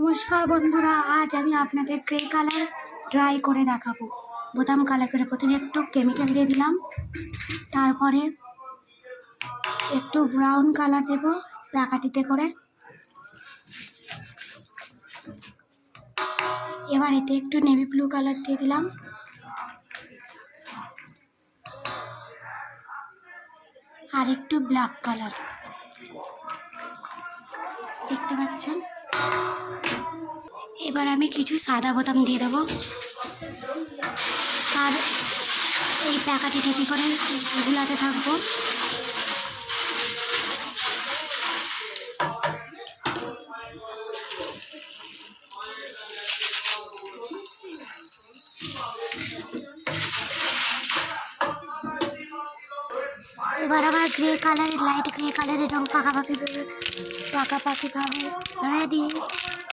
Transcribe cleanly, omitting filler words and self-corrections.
নমস্কার বন্ধুরা, আজ আমি আপনাদের গ্রে কালার ড্রাই করে দেখাবো। বোতাম কালার করে প্রথমে একটু কেমিক্যাল দিয়ে দিলাম, তারপরে একটু ব্রাউন কালার দেব প্যাকাটিতে করে। এবার এতে একটু নেভি ব্লু কালার দিয়ে দিলাম, আর একটু ব্ল্যাক কালার দেখতে পাচ্ছেন। এবার আমি কিছু সাদা বোতাম দিয়ে দেবো, আর এই প্যাকাটিতে করে গুলাতে থাকবো। এবার আবার গ্রে কালারের লাইট গ্রে কালারের রং পাকাপাকি ভাবে রেডি।